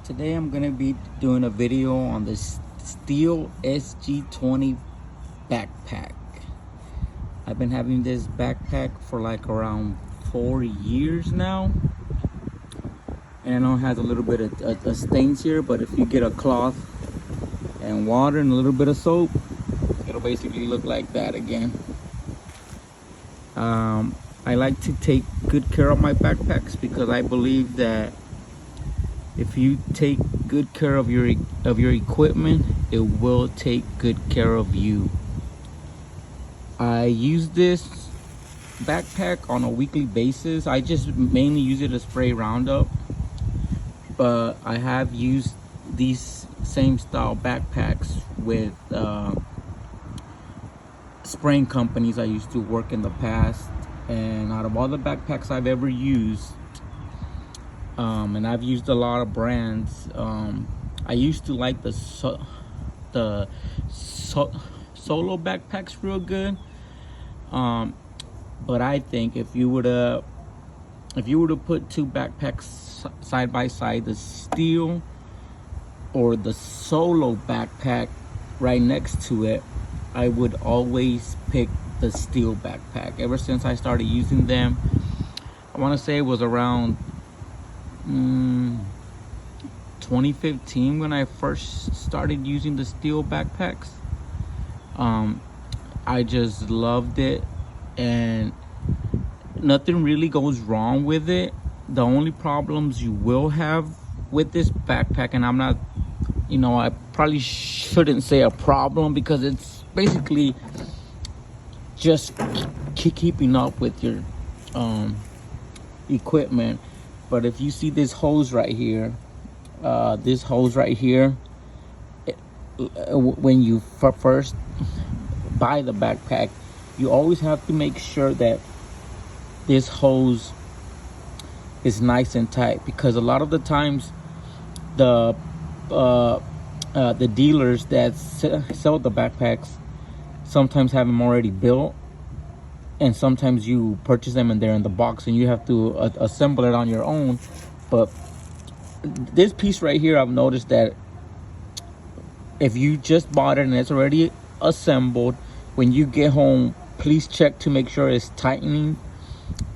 Today I'm gonna be doing a video on the Stihl SG backpack. I've been having this backpack for like around 4 years now, and I know it has a little bit of stains here, but if you get a cloth and water and a little bit of soap, it'll basically look like that again. I like to take good care of my backpacks because I believe that if you take good care of your equipment, it will take good care of you. I use this backpack on a weekly basis. I just mainly use it to spray Roundup, but I have used these same style backpacks with spraying companies I used to work in the past, and out of all the backpacks I've ever used, and I've used a lot of brands, I used to like the solo backpacks real good, but I think if you were to put two backpacks side by side, the Stihl or the solo backpack right next to it, I would always pick the Stihl backpack. Ever since I started using them, I want to say it was around 2015 when I first started using the Stihl backpacks. I just loved it, and nothing really goes wrong with it. The only problems you will have with this backpack, and I'm not, I probably shouldn't say a problem because it's basically just keeping up with your equipment. But if you see this hose right here, when you first buy the backpack, you always have to make sure that this hose is nice and tight, because a lot of the times the dealers that sell the backpacks sometimes have them already built, and sometimes you purchase them and they're in the box and you have to assemble it on your own. But this piece right here, I've noticed that if you just bought it and it's already assembled, when you get home, please check to make sure it's tightening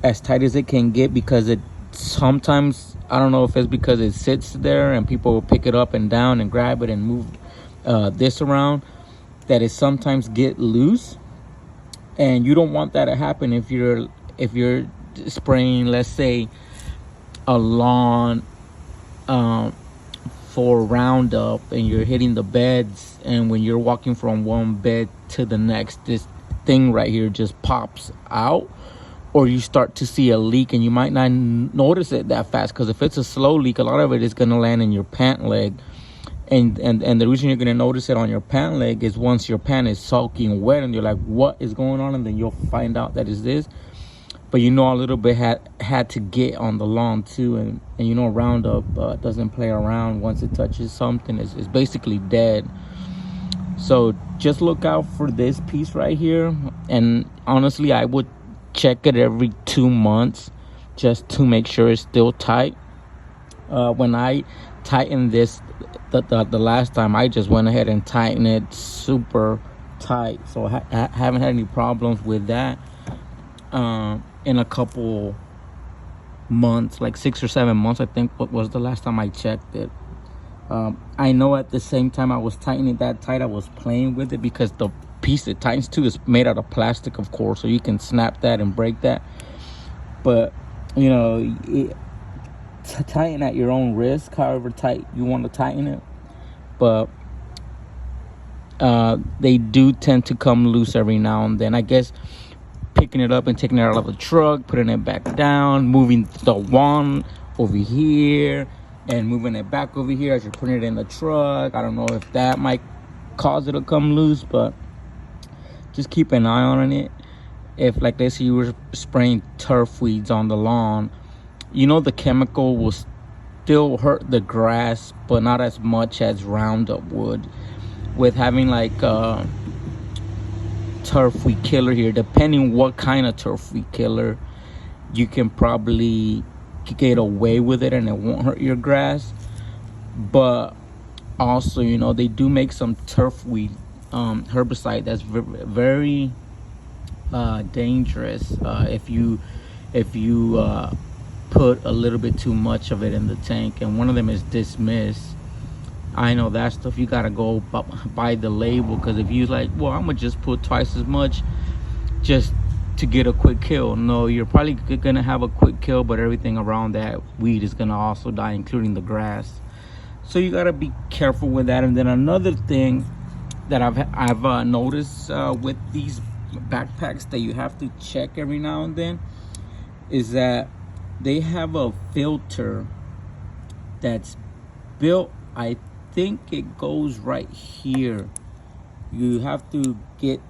as tight as it can get, because it sometimes, I don't know if it's because it sits there and people will pick it up and down and grab it and move this around, that it sometimes get loose, and you don't want that to happen if you're spraying, let's say, a lawn for Roundup, and you're hitting the beds, and when you're walking from one bed to the next, this thing right here just pops out, or you start to see a leak, and you might not notice it that fast, because if it's a slow leak, a lot of it is going to land in your pant leg, and the reason you're going to notice it on your pant leg is once your pant is soaking wet and you're like, what is going on, and then you'll find out that it's this. But a little bit had to get on the lawn too, and Roundup doesn't play around. Once it touches something, it's basically dead. So just look out for this piece right here, and honestly, I would check it every 2 months just to make sure it's still tight. When I tightened this the last time, I just went ahead and tightened it super tight, so I haven't had any problems with that in a couple months, like 6 or 7 months, I think was the last time I checked it. I know at the same time I was tightening it that tight, I was playing with it, because the piece it tightens to is made out of plastic, of course, so you can snap that and break that. But tighten at your own risk, however tight you want to tighten it. But they do tend to come loose every now and then. I guess picking it up and taking it out of the truck, putting it back down, moving the wand over here and moving it back over here as you're putting it in the truck, I don't know if that might cause it to come loose, but just keep an eye on it. If, like, let's say you were spraying turf weeds on the lawn, the chemical will still hurt the grass, but not as much as Roundup would. With having like turf weed killer here, depending what kind of turf weed killer, you can probably get away with it and it won't hurt your grass. But also, you know, they do make some turf weed herbicide that's very dangerous if you put a little bit too much of it in the tank. And one of them is Dismiss. I know that stuff you gotta go by the label, because if you like, well, I'm gonna just put twice as much just to get a quick kill. No, you're probably gonna have a quick kill, but everything around that weed is gonna also die, including the grass. So you gotta be careful with that. And then another thing that I've noticed with these backpacks that you have to check every now and then is that they have a filter that's built, I think it goes right here. You have to get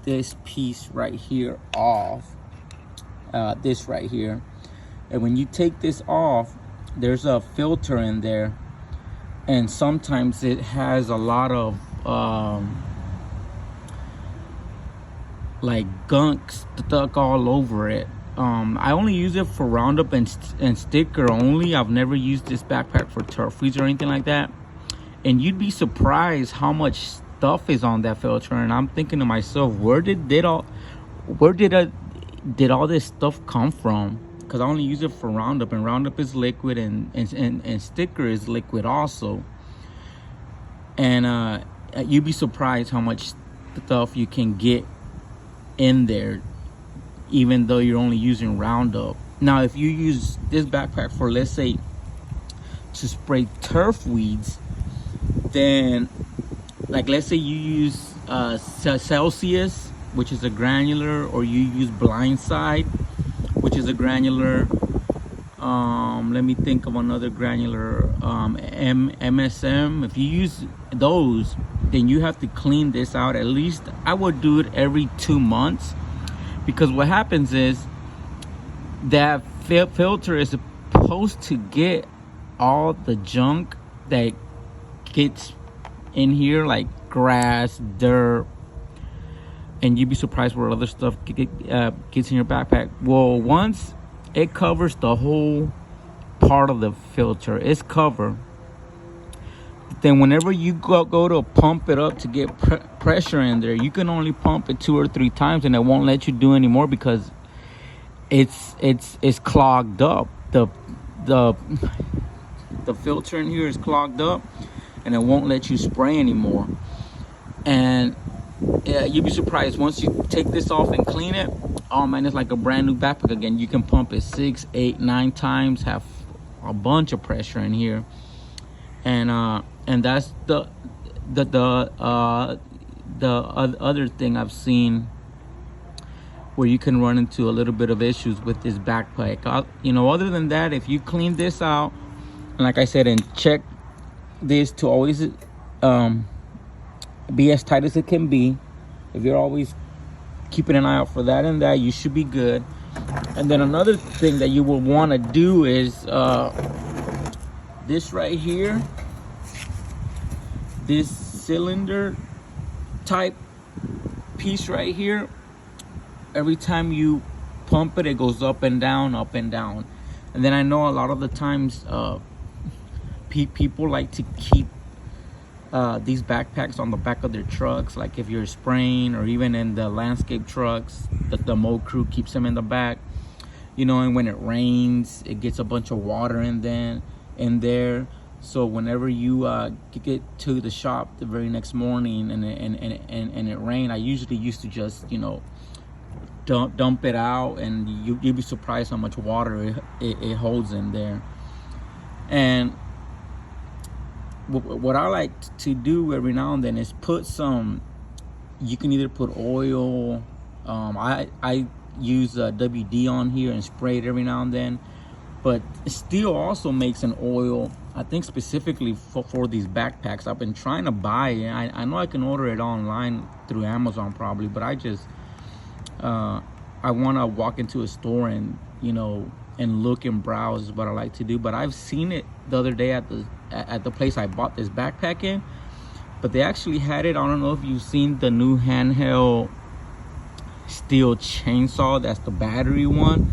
this piece right here off, this right here, and when you take this off, there's a filter in there, and sometimes it has a lot of like gunk stuck all over it. I only use it for Roundup and sticker only. I've never used this backpack for turf weeds or anything like that. And you'd be surprised how much stuff is on that filter. And I'm thinking to myself, where did all this stuff come from? Because I only use it for Roundup, and Roundup is liquid, and sticker is liquid also. And you'd be surprised how much stuff you can get in there, even though you're only using Roundup. Now, if you use this backpack for, let's say, to spray turf weeds, then, like, let's say you use Celsius, which is a granular, or you use Blindside, which is a granular. Let me think of another granular, MSM. If you use those, then you have to clean this out. At least I would do it every 2 months, because what happens is that filter is supposed to get all the junk that gets in here, like grass, dirt, and you'd be surprised where other stuff gets in your backpack. Well, once it covers the whole part of the filter, it's covered, then whenever you go to pump it up to get pressure in there, you can only pump it 2 or 3 times, and it won't let you do anymore because it's clogged up. The filter in here is clogged up, and it won't let you spray anymore. And you'd be surprised once you take this off and clean it. Oh man, it's like a brand new backpack again. You can pump it 6, 8, 9 times, have a bunch of pressure in here, and that's the other thing I've seen where you can run into a little bit of issues with this backpack. You know, other than that, if you clean this out, and like I said, and check this to always be as tight as it can be, if you're always keeping an eye out for that and that, you should be good. And then another thing that you will want to do is this right here, this cylinder type piece right here. Every time you pump it, it goes up and down, up and down. And then I know a lot of the times people like to keep these backpacks on the back of their trucks, like if you're spraying, or even in the landscape trucks, the mow crew keeps them in the back, you know. And when it rains, it gets a bunch of water in there. So whenever you get to the shop the very next morning and it rained, I usually used to just, you know, dump it out, and you'd be surprised how much water it holds in there. And what I like to do every now and then is put some, you can either put oil, I use WD on here and spray it every now and then, but Stihl also makes an oil, I think specifically for these backpacks. I've been trying to buy it. I know I can order it online through Amazon probably, but I just I want to walk into a store and, you know, and look and browse is what I like to do. But I've seen it the other day at the place I bought this backpack in, but they actually had it. I don't know if you've seen the new handheld Stihl chainsaw, that's the battery one.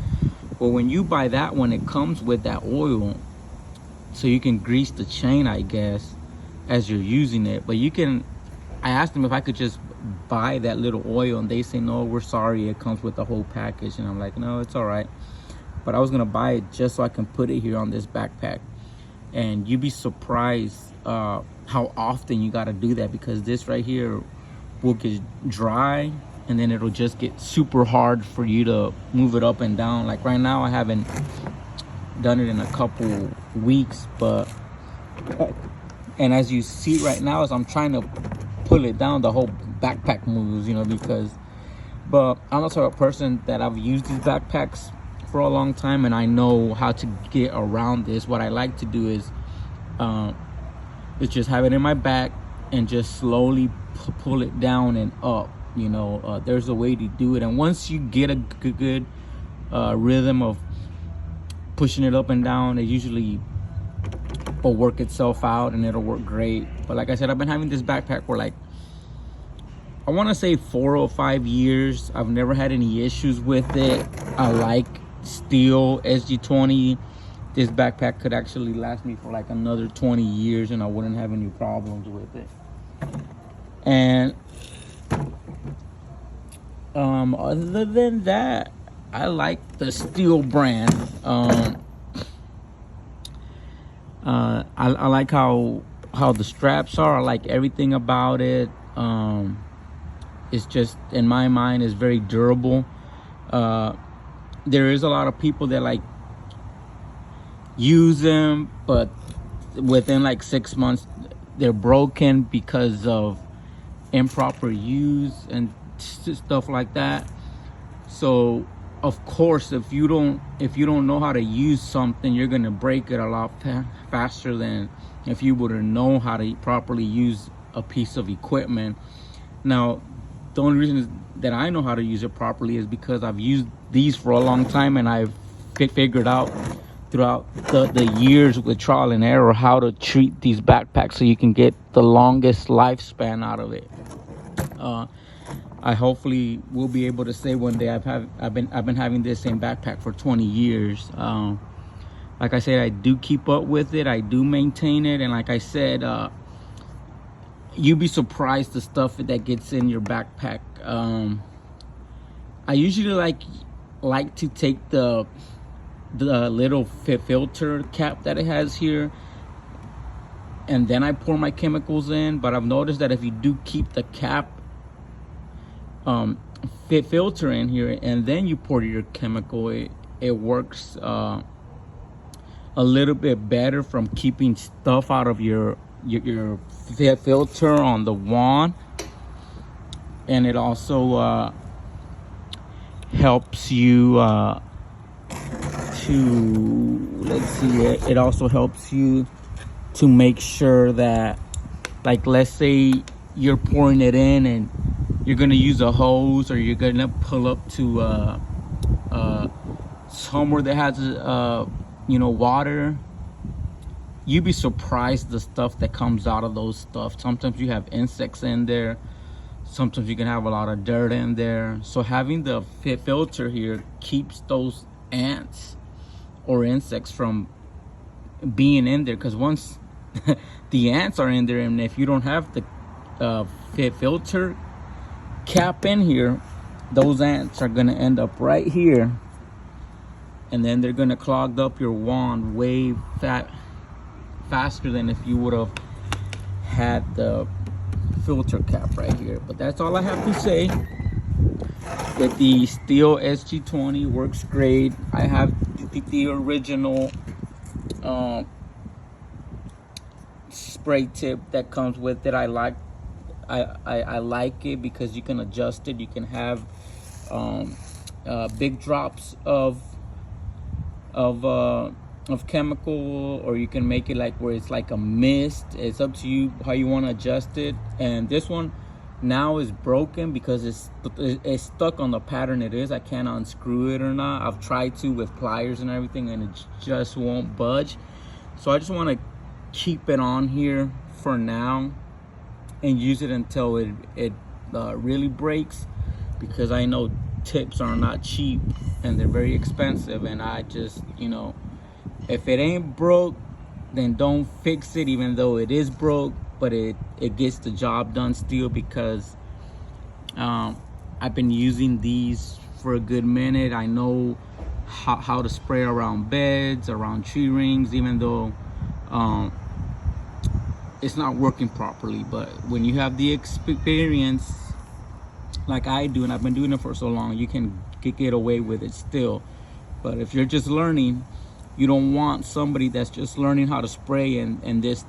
Well, when you buy that one, it comes with that oil, so you can grease the chain, I guess, as you're using it. But you can, I asked them if I could just buy that little oil, and they say, no, we're sorry, it comes with the whole package. And I'm like, no, it's all right. But I was gonna buy it just so I can put it here on this backpack. And you'd be surprised how often you gotta do that, because this right here will get dry, and then it'll just get super hard for you to move it up and down. Like right now, I haven't done it in a couple weeks, but and as you see right now, as I'm trying to pull it down, the whole backpack moves, you know, because, but I'm the sort of person that I've used these backpacks for a long time, and I know how to get around this. What I like to do is just have it in my back and just slowly pull it down and up, you know. There's a way to do it, and once you get a good rhythm of pushing it up and down, it usually will work itself out and it'll work great. But like I said, I've been having this backpack for like, I want to say 4 or 5 years. I've never had any issues with it. I like Stihl SG. This backpack could actually last me for like another 20 years and I wouldn't have any problems with it. And other than that, I like the Stihl brand. I like how the straps are. I like everything about it. It's just, in my mind, is very durable. There is a lot of people that like use them, but within like 6 months they're broken because of improper use and stuff like that. So of course, if you don't know how to use something, you're gonna break it a lot faster than if you would know how to properly use a piece of equipment. Now, the only reason that I know how to use it properly is because I've used these for a long time, and I've figured out throughout the years with trial and error how to treat these backpacks so you can get the longest lifespan out of it. I hopefully will be able to say one day I've been having this same backpack for 20 years. Like I said, I do keep up with it, I do maintain it, and like I said, you'd be surprised the stuff that gets in your backpack. I usually like to take the little filter cap that it has here, and then I pour my chemicals in. But I've noticed that if you do keep the cap filter in here and then you pour your chemical, it works a little bit better from keeping stuff out of your filter on the wand. And it also helps you it also helps you to make sure that, like, let's say you're pouring it in and you're gonna use a hose, or you're gonna pull up to somewhere that has water. You'd be surprised the stuff that comes out of those stuff. Sometimes you have insects in there, sometimes you can have a lot of dirt in there. So having the filter here keeps those ants or insects from being in there, because once the ants are in there, and if you don't have the filter cap in here, those ants are gonna end up right here, and then they're gonna clog up your wand way faster than if you would have had the filter cap right here. But that's all I have to say. That the Stihl SG works great. I have the original spray tip that comes with it. I like it because you can adjust it. You can have big drops of chemical, or you can make it like where it's like a mist. It's up to you how you want to adjust it. And this one now is broken because it's stuck on the pattern it is. I can't unscrew it or not. I've tried to with pliers and everything, and it just won't budge. So I just want to keep it on here for now and use it until it really breaks, because I know tips are not cheap and they're very expensive. And I just, if it ain't broke, then don't fix it, even though it is broke, but it gets the job done still, because I've been using these for a good minute. I know how to spray around beds, around tree rings, even though it's not working properly. But when you have the experience like I do, and I've been doing it for so long, you can get away with it still. But if you're just learning, you don't want somebody that's just learning how to spray and this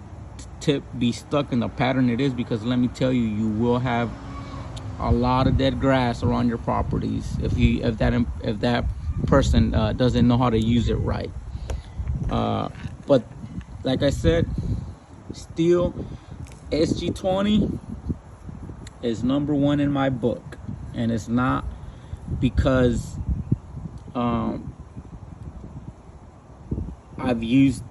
tip be stuck in the pattern it is, because let me tell you, you will have a lot of dead grass around your properties if that person doesn't know how to use it right. But like I said, Stihl SG20 is #1 in my book, and it's not because I've used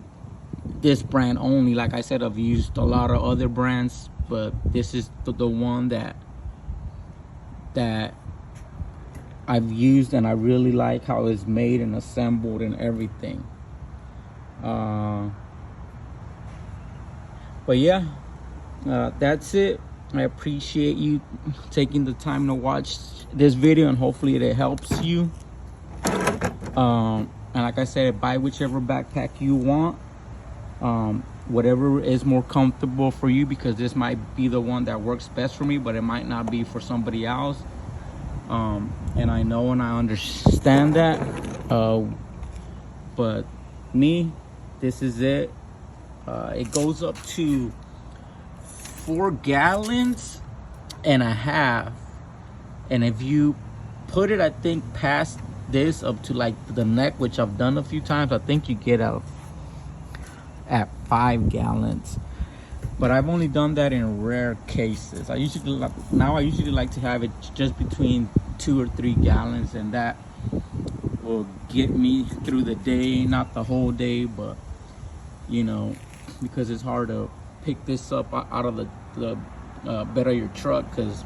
this brand only. Like I said, I've used a lot of other brands, but this is the one that I've used, and I really like how it's made and assembled and everything. But yeah, that's it. I appreciate you taking the time to watch this video, and hopefully it helps you. And like I said, buy whichever backpack you want, whatever is more comfortable for you, because this might be the one that works best for me, but it might not be for somebody else. And I know and I understand that, but me, this is it. It goes up to 4.5 gallons, and if you put it, I think, past this up to like the neck, which I've done a few times, I think you get out at 5 gallons. But I've only done that in rare cases. I usually like to have it just between 2 or 3 gallons, and that will get me through the day, not the whole day, but you know, because it's hard to pick this up out of the bed of your truck, because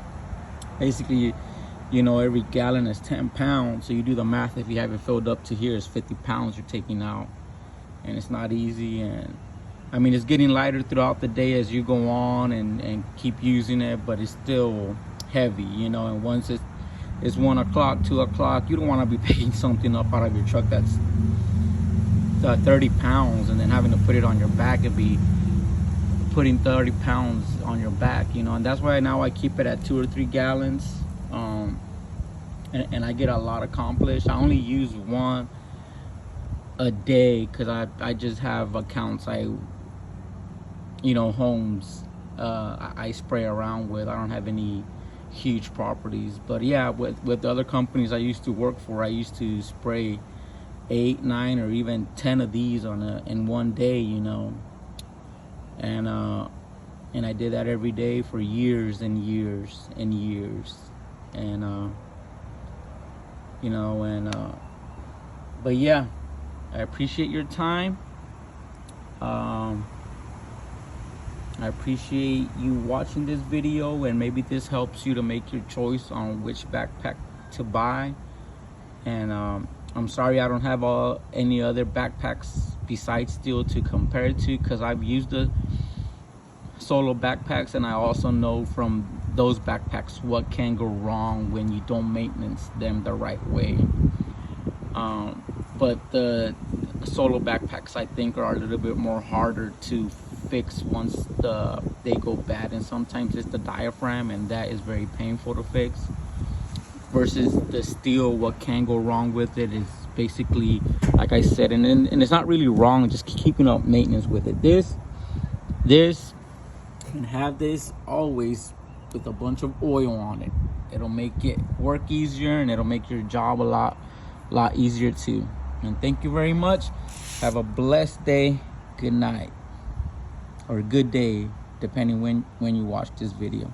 basically, you know, every gallon is 10 pounds. So you do the math, if you have it filled up to here, it's 50 pounds you're taking out, and it's not easy. And I mean, it's getting lighter throughout the day as you go on and keep using it, but it's still heavy, you know. And once it's 1 o'clock, 2 o'clock, you don't want to be picking something up out of your truck that's 30 pounds and then having to put it on your back and be putting 30 pounds on your back, you know. And that's why now I keep it at 2 or 3 gallons, and I get a lot accomplished. I only use one a day because I just have accounts, homes I spray around with. I don't have any huge properties. But yeah, with the other companies I used to work for, I used to spray 8, 9, or even 10 of these in one day, you know. And I did that every day for years and years and years. And but yeah, I appreciate your time. I appreciate you watching this video, and maybe this helps you to make your choice on which backpack to buy. And I'm sorry I don't have any other backpacks besides Stihl to compare it to, because I've used the solo backpacks, and I also know from those backpacks what can go wrong when you don't maintenance them the right way. But the solo backpacks, I think, are a little bit more harder to fix once they go bad, and sometimes it's the diaphragm, and that is very painful to fix. Versus the Stihl, what can go wrong with it is basically, like I said, and it's not really wrong, just keeping up maintenance with it. This can have this always with a bunch of oil on it. It'll make it work easier, and it'll make your job a lot easier too. And thank you very much. Have a blessed day. Good night, or good day, depending when you watch this video.